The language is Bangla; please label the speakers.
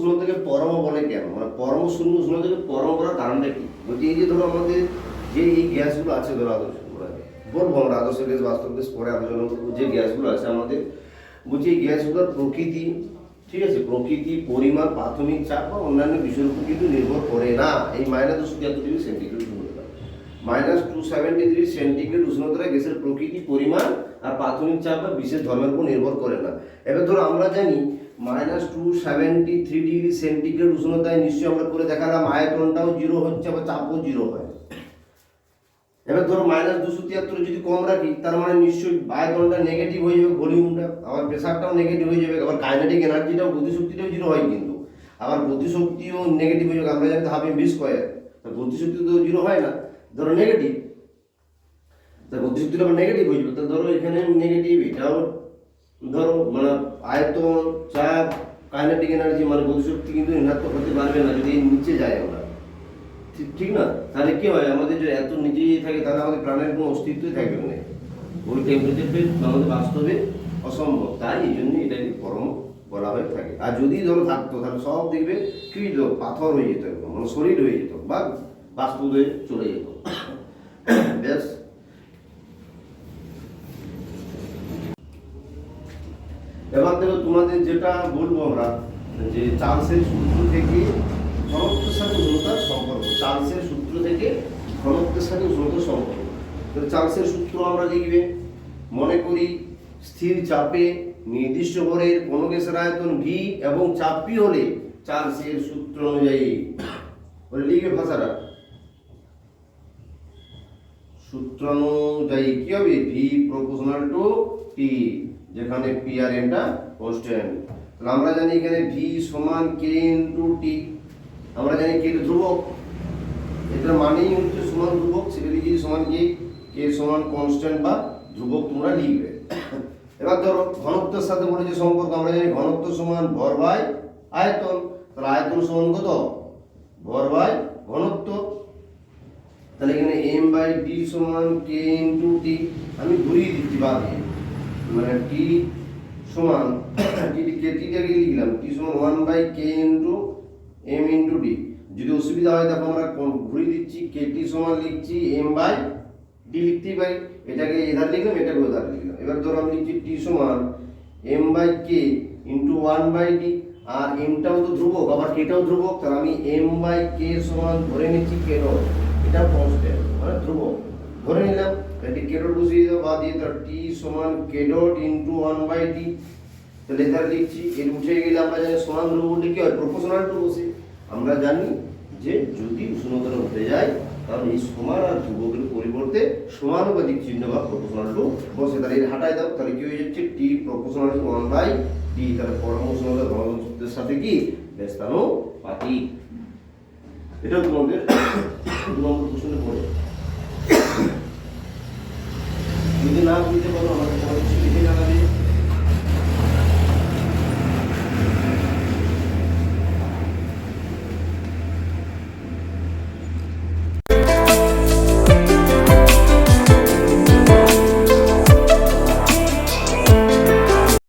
Speaker 1: উষ্ণতাকে পরম বলে কেন, মানে পরম শূন্য উষ্ণতাকে পরম বলার কারণটা কি? বলছি এই যে ধরো আমাদের যে এই গ্যাসগুলো আছে, ধরো আদর্শ বলবো আমরা আদর্শ গ্যাস বাস্তব গ্যাস পরে আলোচনা করবো, যে গ্যাসগুলো আছে আমাদের, বলছি এই গ্যাসগুলোর প্রকৃতি, ঠিক আছে, প্রকৃতি, পরিমাণ, প্রাথমিক চাপ বা অন্যান্য বিষয়ের উপর কিন্তু নির্ভর করে না। এই -273°C উষ্ণতা, -273°C উষ্ণতা গ্যাসের প্রকৃতি, পরিমাণ আর প্রাথমিক চাপ বা বিশেষ ধর্মের উপর নির্ভর করে না। এবার ধরো আমরা জানি -273°C উষ্ণতায় নিশ্চয়ই আমরা করে দেখালাম আয়তনটাও 0 হচ্ছে, আবার চাপও 0 হয়। এবার ধরো -273 যদি কম রাখি, তার মানে নিশ্চয়ই আয়তনটা নেগেটিভ হয়ে যাবে, ভলিউমটা, আবার প্রেসারটাও নেগেটিভ হয়ে যাবে, আবার কাইনেটিক এনার্জিটাও, গতিশক্তিটাও 0 হয় কিন্তু, আবার গতিশক্তিও নেগেটিভ হয়ে যাবে। আমরা জানি হাফ এম ভি স্কয়ার, গতিশক্তি তো 0 হয় না, ধরো নেগেটিভ, তা গতিশক্তিটা আবার নেগেটিভ হয়ে যাবে। তা ধরো এখানে নেগেটিভ, এটাও ধরো মানে আয়তন, চাপ, কাইনেটিক এনার্জি মানে গতিশক্তি কিন্তু ঋণাত্মক হতে পারবে না যদি নিচে যায় আমরা, ঠিক না? তাহলে কি হয়, আমাদের যদি এত নিচেই থাকে তাহলে আমাদের প্রাণের কোনো অস্তিত্বই থাকবে না, ওই টেম্পারেচারটা আমাদের বাস্তবে অসম্ভব। তাই এই জন্য এটাকে পরম বলা হয়ে থাকে। আর যদি ধরো থাকতো তাহলে সব দেখবে কি পাথর হয়ে যেত, একদম মানে শরীর হয়ে যেত বা বাস্তব হয়ে চলে যেত। ব্যাস। এবার দেখো তোমাদের যেটা বলবো আমরা, যে চার্লসের সূত্র থেকে ঘনত্বের সাথে উষ্ণতার সম্পর্ক, চার্লসের সূত্র থেকে ঘনত্বের সাথে উষ্ণতার সম্পর্ক। তো চার্লসের সূত্র আমরা লিখবে, মনে করি স্থির চাপে নির্দিষ্ট ভরের কোন গ্যাসের আয়তন ভি এবং চাপ পি হলে চার্লসের সূত্র অনুযায়ী বলে লিখবে ভাষাটা, সূত্র অনুযায়ী কি হবে, ভি প্রপোর্শনাল টু টি, যেখানে পি আর এনটা কনস্ট্যান্ট। তাহলে আমরা জানি এখানে ভি সমান কে ইনটু টি, আমরা জানি কে ধ্রুবক, এটার মানেই হচ্ছে সমান ধ্রুবক, সেটা লিখি সমান কি, কে সমান কনস্ট্যান্ট বা ধ্রুবক তোমরা লিখবে। এবার ধরো ঘনত্বের সাথে বলেছে সম্পর্ক, আমরা জানি ঘনত্ব সমান ভর বাই আয়তন, তাহলে আয়তন সমান কত, ভর বাই ঘনত্ব। তাহলে এখানে এম বাই ডি সমান কে ইনটু টি, আমি ঘুরিয়ে দিচ্ছি বাদে, মানে টি সমান টিটাকে লিখলাম টি সমান 1/k into M into D. যদি অসুবিধা হয় তখন আমরা ঘুরিয়ে দিচ্ছি, কে টি সমান লিখছি এম বাই ডি লিখতেই পারি, এটাকে এধার লিখলাম, এটাকে ওধার লিখলাম। এবার ধরো আমি লিখছি টি সমান M by K into 1/d, আর এমটাও তো ধ্রুবক আবার কেটাও ধ্রুবক, তাহলে আমি এম বাই কে সমান ধরে নিচ্ছি কে ডট, এটাও কনস্ট্যান্ট মানে ধ্রুবক ধরে নিলাম। এটি কে ডট বসিয়ে দাও বা দিয়ে, তাহলে টি সমান কে ডট ইনটু 1/d, তাহলে এধার লিখছি, এর উঠে গেলে আমরা জানি সমান ধ্রুবক কি হয়, প্রপোর্শনাল টু বসে। আমরা জানি যে যদি উষ্ণতাটা উঠে যায় তাহলে এই সমান আর ধ্রুবকের পরিবর্তে সমানুপাতিক চিহ্ন বা প্রপোর্শনাল টু বসে, তাহলে এটা হাঁটায় দাও, তাহলে কি হয়ে যাচ্ছে টি প্রপোর্শনাল টু 1/d, তাহলে পরম উষ্ণতা ঘনত্বের সাথে কি ব্যস্তানুপাতিক। এটাও তোমাদের 2 নম্বর প্রশ্নে পড়ে, যদি না বুঝতে পারো আমাকে